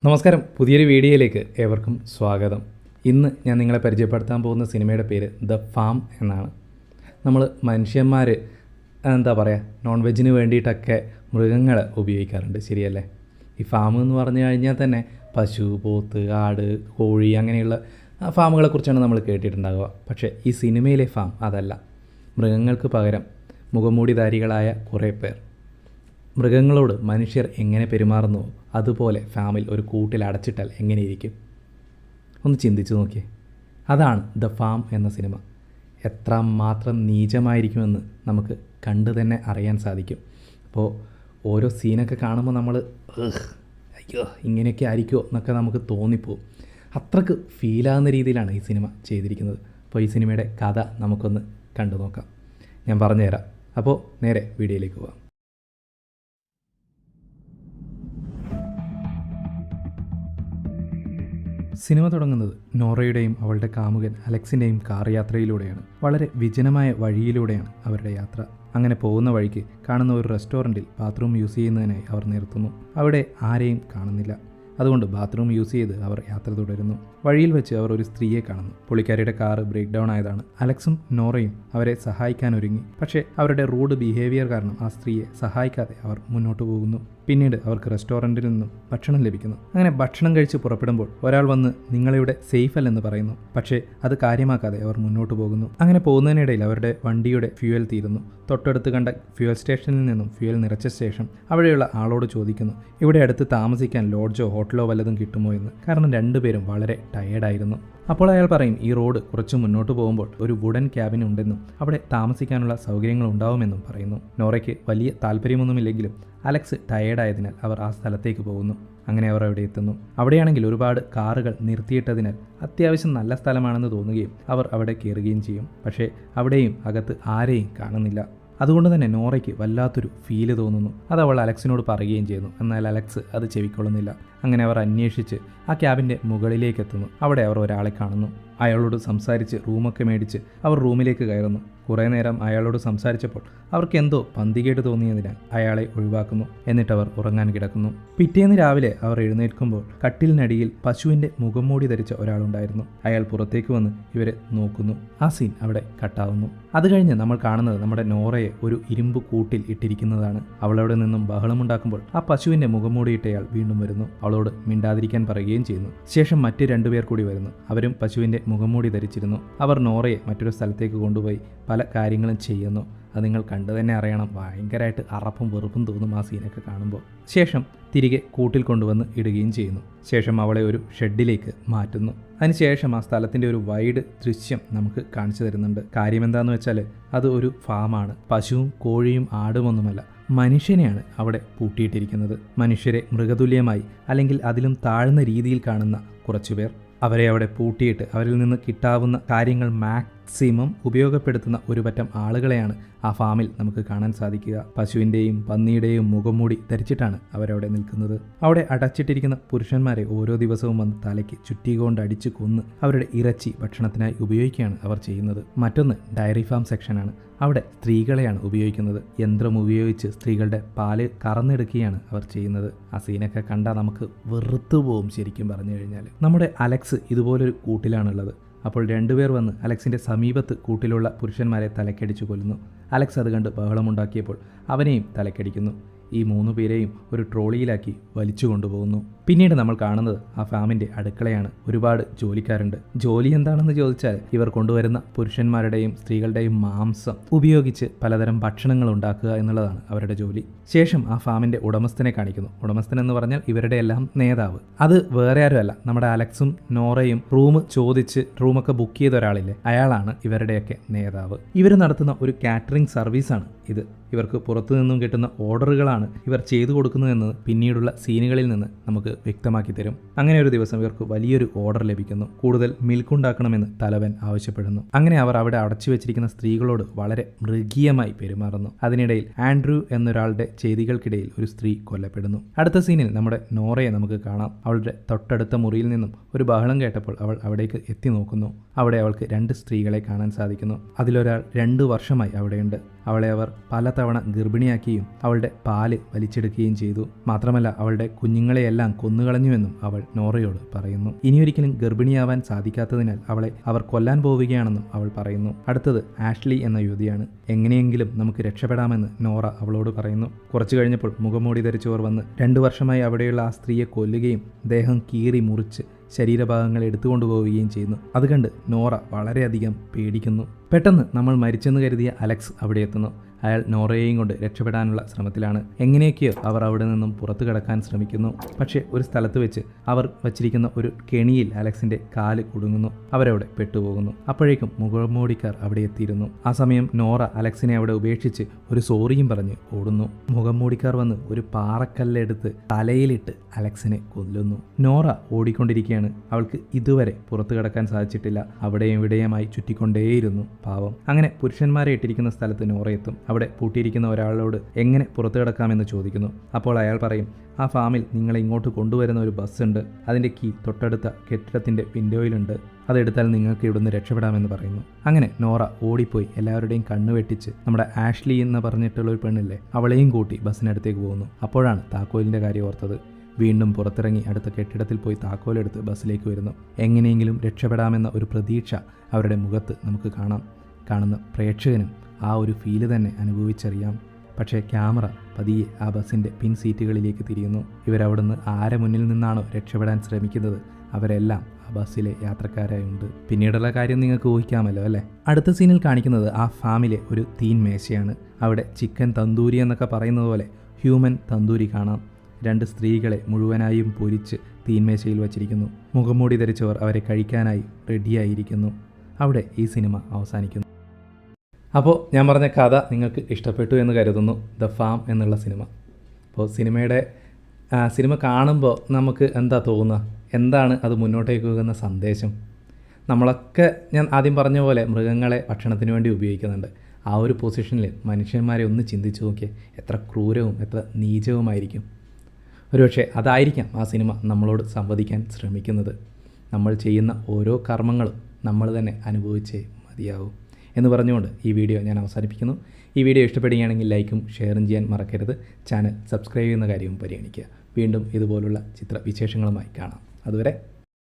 നമസ്കാരം, പുതിയൊരു വീഡിയോയിലേക്ക് ഏവർക്കും സ്വാഗതം. ഇന്ന് ഞാൻ നിങ്ങളെ പരിചയപ്പെടുത്താൻ പോകുന്ന സിനിമയുടെ പേര് ദ ഫാം എന്നാണ്. നമ്മൾ മനുഷ്യന്മാർ എന്താ പറയുക, നോൺ വെജിന് വേണ്ടിയിട്ടൊക്കെ മൃഗങ്ങളെ ഉപയോഗിക്കാറുണ്ട്, ശരിയല്ലേ? ഈ ഫാം എന്ന് പറഞ്ഞു കഴിഞ്ഞാൽ തന്നെ പശു, പോത്ത്, ആട്, കോഴി അങ്ങനെയുള്ള ഫാമുകളെക്കുറിച്ചാണ് നമ്മൾ കേട്ടിട്ടുണ്ടാവുക. പക്ഷേ ഈ സിനിമയിലെ ഫാം അതല്ല. മൃഗങ്ങൾക്ക് പകരം മുഖംമൂടിധാരികളായ കുറേ പേർ. മൃഗങ്ങളോട് മനുഷ്യർ എങ്ങനെ പെരുമാറുന്നു അതുപോലെ ഫാമിൽ ഒരു കൂട്ടിൽ അടച്ചിട്ടാൽ എങ്ങനെയിരിക്കും? ഒന്ന് ചിന്തിച്ചു നോക്കിയേ. അതാണ് ദ ഫാം എന്ന സിനിമ. എത്രമാത്രം നീചമായിരിക്കുമെന്ന് നമുക്ക് കണ്ടു തന്നെ അറിയാൻ സാധിക്കും. അപ്പോൾ ഓരോ സീനൊക്കെ കാണുമ്പോൾ നമ്മൾ അയ്യോ ഇങ്ങനെയൊക്കെ ആയിരിക്കുമോ എന്നൊക്കെ നമുക്ക് തോന്നിപ്പോവും. അത്രക്ക് ഫീലാകുന്ന രീതിയിലാണ് ഈ സിനിമ ചെയ്തിരിക്കുന്നത്. അപ്പോൾ ഈ സിനിമയുടെ കഥ നമുക്കൊന്ന് കണ്ടു നോക്കാം. ഞാൻ പറഞ്ഞുതരാം. അപ്പോൾ നേരെ വീഡിയോയിലേക്ക് പോകാം. സിനിമ തുടങ്ങുന്നത് നോറയുടെയും അവളുടെ കാമുകൻ അലക്സിൻ്റെയും കാർ യാത്രയിലൂടെയാണ്. വളരെ വിജനമായ വഴിയിലൂടെയാണ് അവരുടെ യാത്ര. അങ്ങനെ പോകുന്ന വഴിക്ക് കാണുന്ന ഒരു റെസ്റ്റോറൻറ്റിൽ ബാത്റൂം യൂസ് ചെയ്യുന്നതിനായി അവർ നിർത്തുന്നു. അവിടെ ആരെയും കാണുന്നില്ല. അതുകൊണ്ട് ബാത്റൂം യൂസ് ചെയ്ത് അവർ യാത്ര തുടരുന്നു. വഴിയിൽ വെച്ച് അവർ ഒരു സ്ത്രീയെ കാണുന്നു. പുള്ളിക്കാരിയുടെ കാറ് ബ്രേക്ക് ഡൗൺ ആയതാണ്. അലക്സും നോറയും അവരെ സഹായിക്കാൻ ഒരുങ്ങി. പക്ഷേ അവരുടെ റൂഡ് ബിഹേവിയർ കാരണം ആ സ്ത്രീയെ സഹായിക്കാതെ അവർ മുന്നോട്ട് പോകുന്നു. പിന്നീട് അവർക്ക് റെസ്റ്റോറൻറ്റിൽ നിന്നും ഭക്ഷണം ലഭിക്കുന്നു. അങ്ങനെ ഭക്ഷണം കഴിച്ച് പുറപ്പെടുമ്പോൾ ഒരാൾ വന്ന് നിങ്ങളിവിടെ സേഫ് അല്ലെന്ന് പറയുന്നു. പക്ഷേ അത് കാര്യമാക്കാതെ അവർ മുന്നോട്ട് പോകുന്നു. അങ്ങനെ പോകുന്നതിനിടയിൽ അവരുടെ വണ്ടിയുടെ ഫ്യൂവൽ തീരുന്നു. തൊട്ടടുത്ത് കണ്ട ഫ്യൂവൽ സ്റ്റേഷനിൽ നിന്നും ഫ്യൂവൽ നിറച്ച ശേഷം അവിടെയുള്ള ആളോട് ചോദിക്കുന്നു ഇവിടെ അടുത്ത് താമസിക്കാൻ ലോഡ്ജോ ഹോട്ടലോ വല്ലതും കിട്ടുമോ എന്ന്. കാരണം രണ്ടുപേരും വളരെ ടയേർഡായിരുന്നു. അപ്പോൾ അയാൾ പറയും ഈ റോഡ് കുറച്ച് മുന്നോട്ട് പോകുമ്പോൾ ഒരു വുഡൻ ക്യാബിൻ ഉണ്ടെന്നും അവിടെ താമസിക്കാനുള്ള സൗകര്യങ്ങൾ ഉണ്ടാവുമെന്നും പറയുന്നു. നോറയ്ക്ക് വലിയ താല്പര്യമൊന്നുമില്ലെങ്കിലും അലക്സ് ടയേർഡായതിനാൽ അവർ ആ സ്ഥലത്തേക്ക് പോകുന്നു. അങ്ങനെ അവർ അവിടെ എത്തുന്നു. അവിടെയാണെങ്കിൽ ഒരുപാട് കാറുകൾ നിർത്തിയിട്ടതിനാൽ അത്യാവശ്യം നല്ല സ്ഥലമാണെന്ന് തോന്നുകയും അവർ അവിടെ കയറുകയും ചെയ്യും. പക്ഷേ അവിടെയും അകത്ത് ആരെയും കാണുന്നില്ല. അതുകൊണ്ട് തന്നെ നോറയ്ക്ക് വല്ലാത്തൊരു ഫീല് തോന്നുന്നു. അത് അവൾ അലക്സിനോട് പറയുകയും ചെയ്യുന്നു. എന്നാൽ അലക്സ് അത് ചെവിക്കൊള്ളുന്നില്ല. അങ്ങനെ അവർ അന്വേഷിച്ച് ആ ക്യാബിൻ്റെ മുകളിലേക്ക് എത്തുന്നു. അവിടെ അവർ ഒരാളെ കാണുന്നു. അയാളോട് സംസാരിച്ച് റൂമൊക്കെ മേടിച്ച് അവർ റൂമിലേക്ക് കയറുന്നു. കുറേ നേരം അയാളോട് സംസാരിച്ചപ്പോൾ അവർക്ക് എന്തോ പന്തികേട് തോന്നിയതിനാൽ അയാളെ ഒഴിവാക്കുന്നു. എന്നിട്ട് അവർ ഉറങ്ങാൻ കിടക്കുന്നു. പിറ്റേന്ന് രാവിലെ അവർ എഴുന്നേൽക്കുമ്പോൾ കട്ടിലിനടിയിൽ പശുവിൻ്റെ മുഖംമൂടി ധരിച്ച ഒരാളുണ്ടായിരുന്നു. അയാൾ പുറത്തേക്ക് വന്ന് ഇവരെ നോക്കുന്നു. ആ സീൻ അവിടെ കട്ടാവുന്നു. അത് കഴിഞ്ഞ് നമ്മൾ കാണുന്നത് നമ്മുടെ നോറയെ ഒരു ഇരുമ്പ് കൂട്ടിൽ ഇട്ടിരിക്കുന്നതാണ്. അവളവിടെ നിന്നും ബഹളമുണ്ടാക്കുമ്പോൾ ആ പശുവിൻ്റെ മുഖംമൂടിയിട്ടയാൾ വീണ്ടും വരുന്നു. അവളോട് മിണ്ടാതിരിക്കാൻ പറയുകയും ചെയ്യുന്നു. ശേഷം മറ്റ് രണ്ടുപേർ കൂടി വരുന്നു. അവരും പശുവിൻ്റെ മുഖംമൂടി ധരിച്ചിരുന്നു. അവർ നോറയെ മറ്റൊരു സ്ഥലത്തേക്ക് കൊണ്ടുപോയി പല കാര്യങ്ങളും ചെയ്യുന്നു. അത് നിങ്ങൾ കണ്ടു തന്നെ അറിയണം. ഭയങ്കരമായിട്ട് അറപ്പും വെറുപ്പും തോന്നും ആ സീനൊക്കെ കാണുമ്പോൾ. ശേഷം തിരികെ കൂട്ടിൽ കൊണ്ടുവന്ന് ഇടുകയും ചെയ്യുന്നു. ശേഷം അവളെ ഒരു ഷെഡിലേക്ക് മാറ്റുന്നു. അതിനുശേഷം ആ സ്ഥലത്തിൻ്റെ ഒരു വൈഡ് ദൃശ്യം നമുക്ക് കാണിച്ചു തരുന്നുണ്ട്. കാര്യം എന്താണെന്ന് വെച്ചാൽ അത് ഒരു ഫാമാണ്. പശുവും കോഴിയും ആടുമൊന്നുമല്ല, മനുഷ്യനെയാണ് അവിടെ പൂട്ടിയിട്ടിരിക്കുന്നത്. മനുഷ്യരെ മൃഗതുല്യമായി അല്ലെങ്കിൽ അതിലും താഴ്ന്ന രീതിയിൽ കാണുന്ന കുറച്ചുപേർ. അവരെ അവിടെ പൂട്ടിയിട്ട് അവരിൽ നിന്ന് കിട്ടാവുന്ന കാര്യങ്ങൾ മാക്സിമം ഉപയോഗപ്പെടുത്തുന്ന ഒരു പറ്റം ആളുകളെയാണ് ആ ഫാമിൽ നമുക്ക് കാണാൻ സാധിക്കുക. പശുവിൻ്റെയും പന്നിയുടെയും മുഖംമൂടി ധരിച്ചിട്ടാണ് അവരവിടെ നിൽക്കുന്നത്. അവിടെ അടച്ചിട്ടിരിക്കുന്ന പുരുഷന്മാരെ ഓരോ ദിവസവും വന്ന് തലയ്ക്ക് ചുറ്റികൊണ്ട് അടിച്ചു കൊന്ന് അവരുടെ ഇറച്ചി ഭക്ഷണത്തിനായി ഉപയോഗിക്കുകയാണ് അവർ ചെയ്യുന്നത്. മറ്റൊന്ന് ഡയറി ഫാം സെക്ഷനാണ്. അവിടെ സ്ത്രീകളെയാണ് ഉപയോഗിക്കുന്നത്. യന്ത്രം ഉപയോഗിച്ച് സ്ത്രീകളുടെ പാല് കറന്നെടുക്കുകയാണ് അവർ ചെയ്യുന്നത്. ആ സീനൊക്കെ കണ്ടാൽ നമുക്ക് വെറുത്തു പോവും ശരിക്കും പറഞ്ഞു കഴിഞ്ഞാൽ. നമ്മുടെ അലക്സ് ഇതുപോലൊരു കൂട്ടിലാണുള്ളത്. അപ്പോൾ രണ്ടുപേർ വന്ന് അലക്സിൻ്റെ സമീപത്ത് കൂട്ടിലുള്ള പുരുഷന്മാരെ തലക്കടിച്ചു കൊല്ലുന്നു. അലക്സ് അത് കണ്ട് ബഹളമുണ്ടാക്കിയപ്പോൾ അവനെയും തലക്കടിക്കുന്നു. ഈ 3 പേരെയും ഒരു ട്രോളിയിലാക്കി വലിച്ചു കൊണ്ടുപോകുന്നു. പിന്നീട് നമ്മൾ കാണുന്നത് ആ ഫാമിൻ്റെ അടുക്കളയാണ്. ഒരുപാട് ജോലിക്കാരുണ്ട്. ജോലി എന്താണെന്ന് ചോദിച്ചാൽ ഇവർ കൊണ്ടുവരുന്ന പുരുഷന്മാരുടെയും സ്ത്രീകളുടെയും മാംസം ഉപയോഗിച്ച് പലതരം ഭക്ഷണങ്ങൾ ഉണ്ടാക്കുക എന്നുള്ളതാണ് അവരുടെ ജോലി. ശേഷം ആ ഫാമിൻ്റെ ഉടമസ്ഥനെ കാണിക്കുന്നു. ഉടമസ്ഥൻ എന്ന് പറഞ്ഞാൽ ഇവരുടെ എല്ലാം നേതാവ്. അത് വേറെ ആരുമല്ല, നമ്മുടെ അലക്സും നോറയും റൂം ചോദിച്ച് റൂമൊക്കെ ബുക്ക് ചെയ്ത ഒരാളില്ലേ, അയാളാണ് ഇവരുടെയൊക്കെ നേതാവ്. ഇവർ നടത്തുന്ന ഒരു കാറ്ററിംഗ് സർവീസാണ് ഇത്. ഇവർക്ക് പുറത്തു നിന്നും കിട്ടുന്ന ഓർഡറുകളാണ് ഇവർ ചെയ്തു കൊടുക്കുന്നതെന്ന് പിന്നീടുള്ള സീനുകളിൽ നിന്ന് നമുക്ക് വ്യക്തമാക്കി തരും. അങ്ങനെ ഒരു ദിവസം ഇവർക്ക് വലിയൊരു ഓർഡർ ലഭിക്കുന്നു. കൂടുതൽ മിൽക്ക് ഉണ്ടാക്കണമെന്ന് തലവൻ ആവശ്യപ്പെടുന്നു. അങ്ങനെ അവർ അവിടെ അടച്ചു വെച്ചിരിക്കുന്ന സ്ത്രീകളോട് വളരെ മൃഗീയമായി പെരുമാറുന്നു. അതിനിടയിൽ ആൻഡ്രൂ എന്നൊരാളുടെ ചെയ്തികൾക്കിടയിൽ ഒരു സ്ത്രീ കൊല്ലപ്പെടുന്നു. അടുത്ത സീനിൽ നമ്മുടെ നോറയെ നമുക്ക് കാണാം. അവളുടെ തൊട്ടടുത്ത മുറിയിൽ നിന്നും ഒരു ബഹളം കേട്ടപ്പോൾ അവൾ അവിടേക്ക് എത്തി നോക്കുന്നു. അവിടെ അവൾക്ക് 2 സ്ത്രീകളെ കാണാൻ സാധിക്കുന്നു. അതിലൊരാൾ 2 വർഷമായി അവിടെയുണ്ട്. അവളെ അവർ പലതവണ ഗർഭിണിയാക്കുകയും അവളുടെ പാല് വലിച്ചെടുക്കുകയും ചെയ്തു. മാത്രമല്ല അവളുടെ കുഞ്ഞുങ്ങളെയെല്ലാം കൊന്നുകളഞ്ഞുവെന്നും അവൾ നോറയോട് പറയുന്നു. ഇനിയൊരിക്കലും ഗർഭിണിയാവാൻ സാധിക്കാത്തതിനാൽ അവളെ അവർ കൊല്ലാൻ പോവുകയാണെന്നും അവൾ പറയുന്നു. അടുത്തത് ആഷ്ലി എന്ന യുവതിയാണ്. എങ്ങനെയെങ്കിലും നമുക്ക് രക്ഷപ്പെടാമെന്ന് നോറ അവളോട് പറയുന്നു. കുറച്ചു കഴിഞ്ഞപ്പോൾ മുഖംമൂടി ധരിച്ചവർ വന്ന് 2 വർഷമായി അവിടെയുള്ള ആ സ്ത്രീയെ കൊല്ലുകയും ദേഹം കീറി മുറിച്ച് ശരീരഭാഗങ്ങൾ എടുത്തുകൊണ്ടുപോവുകയും ചെയ്യുന്നു. അത് കണ്ട് നോറ വളരെയധികം പേടിക്കുന്നു. പെട്ടെന്ന് നമ്മൾ മരിച്ചെന്ന് കരുതിയ അലക്സ് അവിടെ എത്തുന്നു. അയാൾ നോറയെയും കൊണ്ട് രക്ഷപ്പെടാനുള്ള ശ്രമത്തിലാണ്. എങ്ങനെയൊക്കെയോ അവർ അവിടെ നിന്നും പുറത്തു കടക്കാൻ ശ്രമിക്കുന്നു. പക്ഷേ ഒരു സ്ഥലത്ത് വെച്ച് അവർ വച്ചിരിക്കുന്ന ഒരു കെണിയിൽ അലക്സിന്റെ കാല് കുടുങ്ങുന്നു. അവരവിടെ പെട്ടുപോകുന്നു. അപ്പോഴേക്കും മുഖംമൂടിക്കാർ അവിടെ എത്തിയിരുന്നു. ആ സമയം നോറ അലക്സിനെ അവിടെ ഉപേക്ഷിച്ച് ഒരു സോറിയും പറഞ്ഞ് ഓടുന്നു. മുഖംമൂടിക്കാർ വന്ന് ഒരു പാറക്കല്ലെടുത്ത് തലയിലിട്ട് അലക്സിനെ കൊല്ലുന്നു. നോറ ഓടിക്കൊണ്ടിരിക്കുകയാണ്. അവൾക്ക് ഇതുവരെ പുറത്തു കടക്കാൻ സാധിച്ചിട്ടില്ല. അവിടെയും ഇവിടെയുമായി ചുറ്റിക്കൊണ്ടേയിരുന്നു. പാവം. അങ്ങനെ പുരുഷന്മാരെ ഇട്ടിരിക്കുന്ന സ്ഥലത്ത് നോറ എത്തും. അവിടെ പൂട്ടിയിരിക്കുന്ന ഒരാളോട് എങ്ങനെ പുറത്തു കിടക്കാമെന്ന് ചോദിക്കുന്നു. അപ്പോൾ അയാൾ പറയും, ആ ഫാമിൽ നിങ്ങളെ ഇങ്ങോട്ട് കൊണ്ടുവരുന്ന ഒരു ബസ് ഉണ്ട്. അതിൻ്റെ കീ തൊട്ടടുത്ത കെട്ടിടത്തിൻ്റെ വിൻഡോയിലുണ്ട്. അതെടുത്താൽ നിങ്ങൾക്ക് ഇവിടുന്ന് രക്ഷപ്പെടാമെന്ന് പറയുന്നു. അങ്ങനെ നോറ ഓടിപ്പോയി എല്ലാവരുടെയും കണ്ണു വെട്ടിച്ച് നമ്മുടെ ആഷ്ലി എന്ന് പറഞ്ഞിട്ടുള്ള ഒരു പെണ്ണില്ലേ, അവളെയും കൂട്ടി ബസ്സിനടുത്തേക്ക് പോകുന്നു. അപ്പോഴാണ് താക്കോലിൻ്റെ കാര്യം ഓർത്തത്. വീണ്ടും പുറത്തിറങ്ങി അടുത്ത കെട്ടിടത്തിൽ പോയി താക്കോലെടുത്ത് ബസ്സിലേക്ക് വരുന്നു. എങ്ങനെയെങ്കിലും രക്ഷപ്പെടാമെന്ന ഒരു പ്രതീക്ഷ അവരുടെ മുഖത്ത് നമുക്ക് കാണാം. കാണുന്ന പ്രേക്ഷകനും ആ ഒരു ഫീല് തന്നെ അനുഭവിച്ചറിയാം. പക്ഷേ ക്യാമറ പതിയെ ആ ബസ്സിൻ്റെ പിൻ സീറ്റുകളിലേക്ക് തിരിയുന്നു. ഇവരവിടുന്ന് ആരെ മുന്നിൽ നിന്നാണോ രക്ഷപ്പെടാൻ ശ്രമിക്കുന്നത് അവരെല്ലാം ആ ബസ്സിലെ യാത്രക്കാരായുണ്ട്. പിന്നീടുള്ള കാര്യം നിങ്ങൾക്ക് ഊഹിക്കാമല്ലോ അല്ലേ. അടുത്ത സീനിൽ കാണിക്കുന്നത് ആ ഫാമിലെ ഒരു തീൻ മേശയാണ്. അവിടെ ചിക്കൻ തന്തൂരി എന്നൊക്കെ പറയുന്നത് പോലെ ഹ്യൂമൻ തന്തൂരി കാണാം. 2 സ്ത്രീകളെ മുഴുവനായും പൊരിച്ച് തീൻമേശയിൽ വച്ചിരിക്കുന്നു. മുഖംമൂടി ധരിച്ചവർ അവരെ കഴിക്കാനായി റെഡിയായിരിക്കുന്നു. അവിടെ ഈ സിനിമ അവസാനിക്കുന്നു. അപ്പോൾ ഞാൻ പറഞ്ഞ കഥ നിങ്ങൾക്ക് ഇഷ്ടപ്പെട്ടു എന്ന് കരുതുന്നു. ദ ഫാം എന്നുള്ള സിനിമ. അപ്പോൾ സിനിമ കാണുമ്പോൾ നമുക്ക് എന്താ തോന്നുക? എന്താണ് അത് മുന്നോട്ടേക്ക് പോകുന്ന സന്ദേശം? നമ്മളൊക്കെ ഞാൻ ആദ്യം പറഞ്ഞ പോലെ മൃഗങ്ങളെ ഭക്ഷണത്തിന് വേണ്ടി ഉപയോഗിക്കുന്നുണ്ട്. ആ ഒരു പൊസിഷനിൽ മനുഷ്യന്മാരെ ഒന്ന് ചിന്തിച്ച് നോക്കിയാൽ എത്ര ക്രൂരവും എത്ര നീചവുമായിരിക്കും. ഒരുപക്ഷെ അതായിരിക്കാം ആ സിനിമ നമ്മളോട് സംവദിക്കാൻ ശ്രമിക്കുന്നത്. നമ്മൾ ചെയ്യുന്ന ഓരോ കർമ്മങ്ങളും നമ്മൾ തന്നെ അനുഭവിച്ചേ മതിയാവും എന്ന് പറഞ്ഞുകൊണ്ട് ഈ വീഡിയോ ഞാൻ അവസാനിപ്പിക്കുന്നു. ഈ വീഡിയോ ഇഷ്ടപ്പെടുകയാണെങ്കിൽ ലൈക്കും ഷെയറും ചെയ്യാൻ മറക്കരുത്. ചാനൽ സബ്സ്ക്രൈബ് ചെയ്യുന്ന കാര്യവും പരിഗണിക്കുക. വീണ്ടും ഇതുപോലുള്ള ചിത്രവിശേഷങ്ങളുമായി കാണാം. അതുവരെ